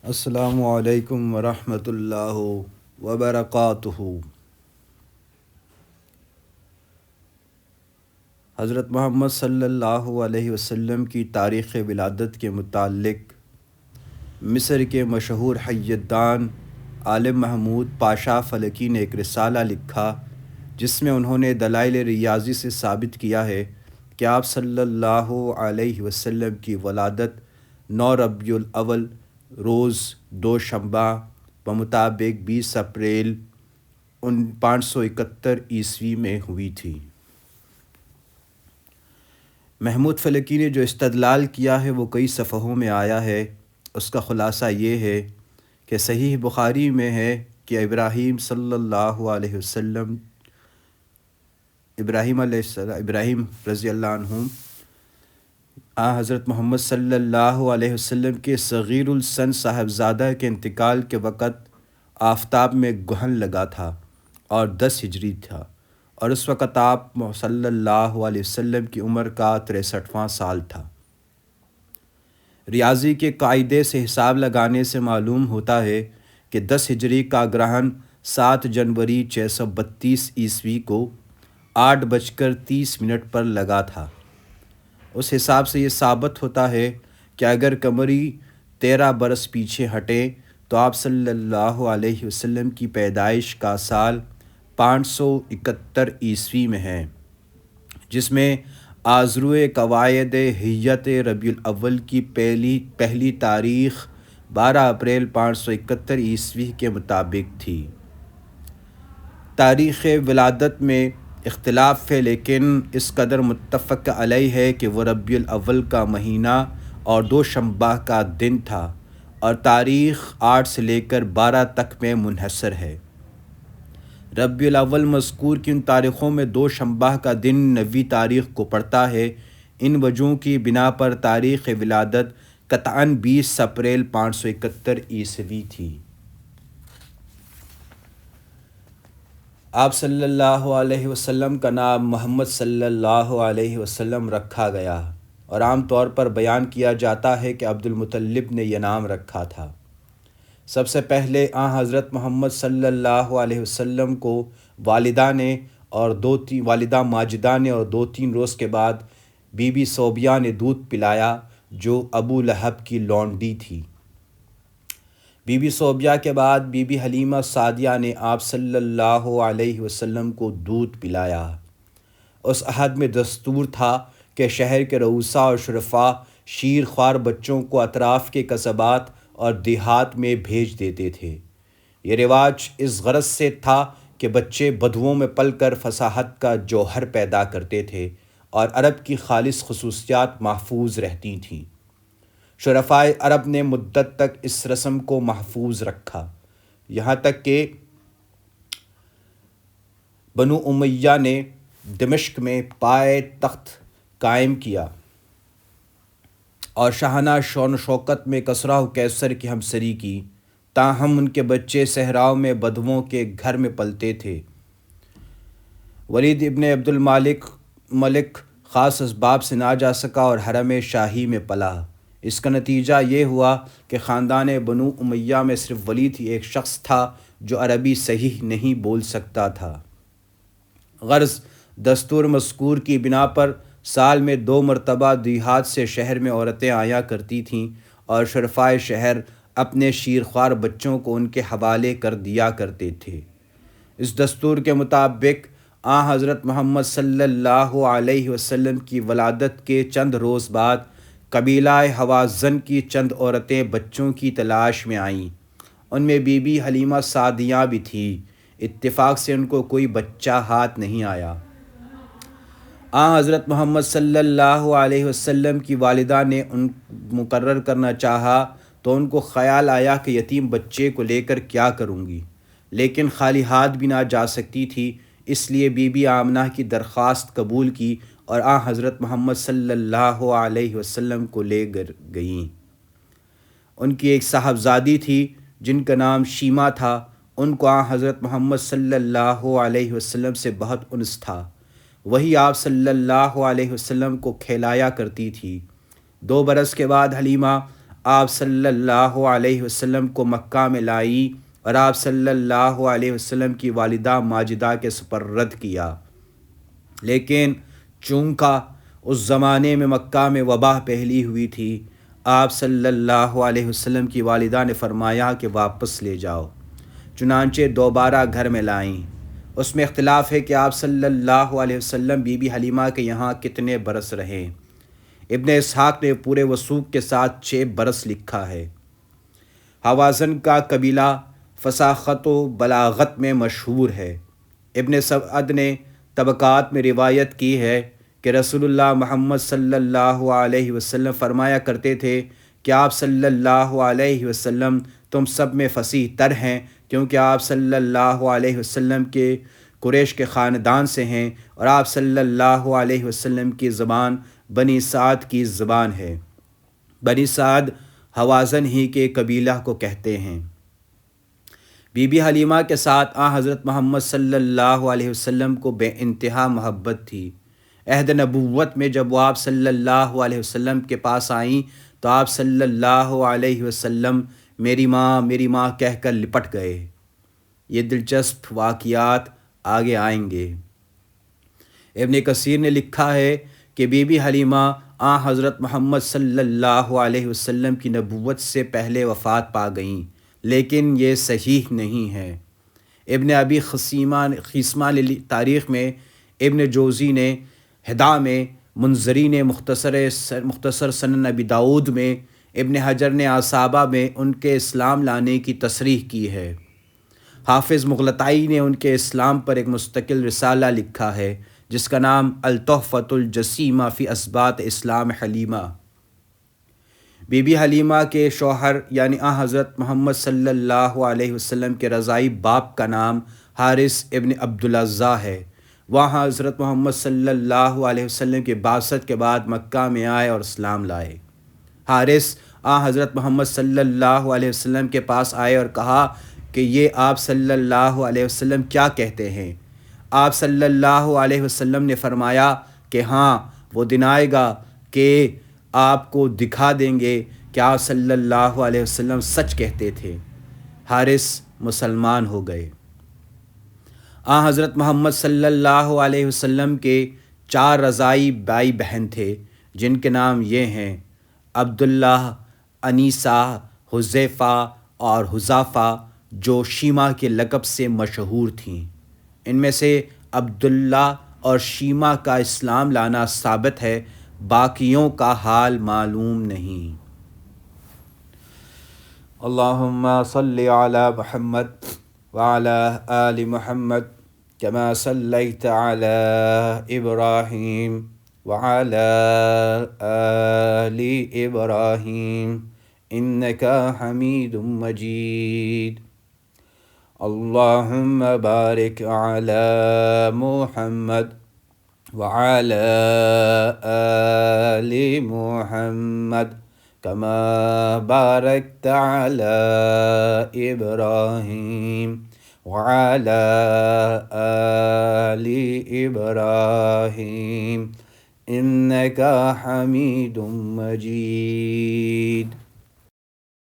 السلام علیکم ورحمۃ اللہ وبرکاتہ۔ حضرت محمد صلی اللہ علیہ وسلم کی تاریخ ولادت کے متعلق مصر کے مشہور حیدان عالم محمود پاشا فلکی نے ایک رسالہ لکھا، جس میں انہوں نے دلائل ریاضی سے ثابت کیا ہے کہ آپ صلی اللہ علیہ وسلم کی ولادت 9 ربیع الاول روز دوشنبہ بمطابق 20 اپریل 571 عیسوی میں ہوئی تھی۔ محمود فلکی نے جو استدلال کیا ہے وہ کئی صفحوں میں آیا ہے۔ اس کا خلاصہ یہ ہے کہ صحیح بخاری میں ہے کہ ابراہیم صلی اللہ علیہ وسلم ابراہیم رضی اللہ عنہ حضرت محمد صلی اللہ علیہ وسلم کے صغیر السن صاحبزادہ کے انتقال کے وقت آفتاب میں گہن لگا تھا اور 10 ہجری تھا، اور اس وقت آپ صلی اللہ علیہ وسلم کی عمر کا 63واں سال تھا۔ ریاضی کے قاعدے سے حساب لگانے سے معلوم ہوتا ہے کہ 10 ہجری کا گرہن 7 جنوری 632 عیسوی کو 8:30 پر لگا تھا۔ اس حساب سے یہ ثابت ہوتا ہے کہ اگر قمری 13 برس پیچھے ہٹے تو آپ صلی اللہ علیہ وسلم کی پیدائش کا سال 571 عیسوی میں ہے، جس میں آذروئے قواعد ہجرت ربیع الاول کی پہلی تاریخ 12 اپریل 571 عیسوی کے مطابق تھی۔ تاریخ ولادت میں اختلاف ہے، لیکن اس قدر متفق علیہ ہے کہ وہ ربیع الاول کا مہینہ اور دوشنبہ کا دن تھا، اور تاریخ 8 سے لے کر 12 تک میں منحصر ہے۔ ربیع الاول مذکور کی ان تاریخوں میں دوشنبہ کا دن 9ویں تاریخ کو پڑتا ہے۔ ان وجوہ کی بنا پر تاریخ ولادت قطعاً 20 اپریل 571 عیسوی تھی۔ آپ صلی اللہ علیہ وسلم کا نام محمد صلی اللہ علیہ وسلم رکھا گیا، اور عام طور پر بیان کیا جاتا ہے کہ عبد المطلب نے یہ نام رکھا تھا۔ سب سے پہلے حضرت محمد صلی اللہ علیہ وسلم کو والدہ ماجدہ نے اور 2-3 روز کے بعد بی بی صوبیہ نے دودھ پلایا، جو ابو لہب کی لونڈی تھی۔ بی بی صوبیہ کے بعد بی بی حلیمہ سعدیہ نے آپ صلی اللہ علیہ وسلم کو دودھ پلایا۔ اس عہد میں دستور تھا کہ شہر کے رؤساء اور شرفاء شیر خوار بچوں کو اطراف کے قصبات اور دیہات میں بھیج دیتے تھے۔ یہ رواج اس غرض سے تھا کہ بچے بدوؤں میں پل کر فصاحت کا جوہر پیدا کرتے تھے اور عرب کی خالص خصوصیات محفوظ رہتی تھیں۔ شرفائے عرب نے مدت تک اس رسم کو محفوظ رکھا، یہاں تک کہ بنو امیہ نے دمشق میں پائے تخت قائم کیا اور شاہانہ شون و شوکت میں کسریٰ و قیصر کی ہمسری کی، تاہم ان کے بچے صحراؤں میں بدوؤں کے گھر میں پلتے تھے۔ ولید ابن عبد الملک خاص اسباب سے نہ جا سکا اور حرم شاہی میں پلا۔ اس کا نتیجہ یہ ہوا کہ خاندان بنو امیہ میں صرف ولید ہی ایک شخص تھا جو عربی صحیح نہیں بول سکتا تھا۔ غرض دستور مذکور کی بنا پر سال میں 2 مرتبہ دیہات سے شہر میں عورتیں آیا کرتی تھیں، اور شرفائے شہر اپنے شیرخوار بچوں کو ان کے حوالے کر دیا کرتے تھے۔ اس دستور کے مطابق حضرت محمد صلی اللہ علیہ وسلم کی ولادت کے چند روز بعد قبیلہ حوازن کی چند عورتیں بچوں کی تلاش میں آئیں۔ ان میں بی بی حلیمہ سعدیہ بھی تھی۔ اتفاق سے ان کو کوئی بچہ ہاتھ نہیں آیا۔ حضرت محمد صلی اللہ علیہ وسلم کی والدہ نے ان مقرر کرنا چاہا تو ان کو خیال آیا کہ یتیم بچے کو لے کر کیا کروں گی، لیکن خالی ہاتھ بھی نہ جا سکتی تھی، اس لیے بی بی آمنہ کی درخواست قبول کی اور حضرت محمد صلی اللہ علیہ وسلم کو لے گئیں۔ ان کی ایک صاحبزادی تھی جن کا نام شیمہ تھا۔ ان کو حضرت محمد صلی اللہ علیہ وسلم سے بہت انس تھا، وہی آپ صلی اللہ علیہ وسلم کو کھلایا کرتی تھی۔ 2 برس کے بعد حلیمہ آپ صلی اللہ علیہ وسلم کو مکہ میں لائی اور آپ صلی اللہ علیہ وسلم کی والدہ ماجدہ کے سپرد کیا۔ لیکن چونکہ اس زمانے میں مکہ میں وبا پھیلی ہوئی تھی، آپ صلی اللہ علیہ وسلم کی والدہ نے فرمایا کہ واپس لے جاؤ، چنانچہ دوبارہ گھر میں لائیں۔ اس میں اختلاف ہے کہ آپ صلی اللہ علیہ وسلم بی بی حلیمہ کے یہاں کتنے برس رہے۔ ابن اسحاق نے پورے وثوق کے ساتھ 6 برس لکھا ہے۔ حوازن کا قبیلہ فصاحت و بلاغت میں مشہور ہے۔ ابن سعد نے طبقات میں روایت کی ہے کہ رسول اللہ محمد صلی اللہ علیہ وسلم فرمایا کرتے تھے کہ آپ صلی اللہ علیہ وسلم تم سب میں فصیح تر ہیں، کیونکہ آپ صلی اللہ علیہ وسلم کے قریش کے خاندان سے ہیں، اور آپ صلی اللہ علیہ وسلم کی زبان بنی سعد کی زبان ہے۔ بنی سعد حوازن ہی کے قبیلہ کو کہتے ہیں۔ بی بی حلیمہ کے ساتھ حضرت محمد صلی اللہ علیہ وسلم کو بے انتہا محبت تھی۔ عہد نبوت میں جب وہ آپ صلی اللہ علیہ وسلم کے پاس آئیں تو آپ صلی اللہ علیہ وسلم میری ماں کہہ کر لپٹ گئے۔ یہ دلچسپ واقعات آگے آئیں گے۔ ابن کثیر نے لکھا ہے کہ بی بی حلیمہ حضرت محمد صلی اللہ علیہ وسلم کی نبوت سے پہلے وفات پا گئیں، لیکن یہ صحیح نہیں ہے۔ ابن ابی خیثمہ نے تاریخ میں، ابن جوزی نے ہدا میں، منذری نے مختصر سنن ابی داؤد میں، ابن حجر نے اصابہ میں ان کے اسلام لانے کی تصریح کی ہے۔ حافظ مغلطائی نے ان کے اسلام پر ایک مستقل رسالہ لکھا ہے جس کا نام التحفۃ الجسیمہ فی اثبات اسلام حلیمہ۔ بی بی حلیمہ کے شوہر یعنی حضرت محمد صلی اللہ علیہ وسلم کے رضائی باپ کا نام حارث ابن عبدالعزیٰ ہے۔ وہاں حضرت محمد صلی اللہ علیہ وسلم کی بعثت کے بعد مکہ میں آئے اور اسلام لائے۔ حارث حضرت محمد صلی اللہ علیہ وسلم کے پاس آئے اور کہا کہ یہ آپ صلی اللہ علیہ وسلم کیا کہتے ہیں؟ آپ صلی اللہ علیہ وسلم نے فرمایا کہ ہاں، وہ دن آئے گا کہ آپ کو دکھا دیں گے کہ آپ صلی اللہ علیہ وسلم سچ کہتے تھے۔ حارث مسلمان ہو گئے۔ حضرت محمد صلی اللہ علیہ وسلم کے 4 رضائی بھائی بہن تھے جن کے نام یہ ہیں: عبداللہ، انیسہ، حذیفہ اور حذافہ، جو شیمہ کے لقب سے مشہور تھیں۔ ان میں سے عبداللہ اور شیمہ کا اسلام لانا ثابت ہے، باقیوں کا حال معلوم نہیں۔ اللہم صلی علی محمد وعلی آل محمد کما صلیت علی ابراہیم وعلی آل ابراہیم انک حمید مجید۔ اللہم بارک علی محمد وعلی آل محمد کما بارکت علی ابراہیم وعلی آل ابراہیم انک حمید مجید۔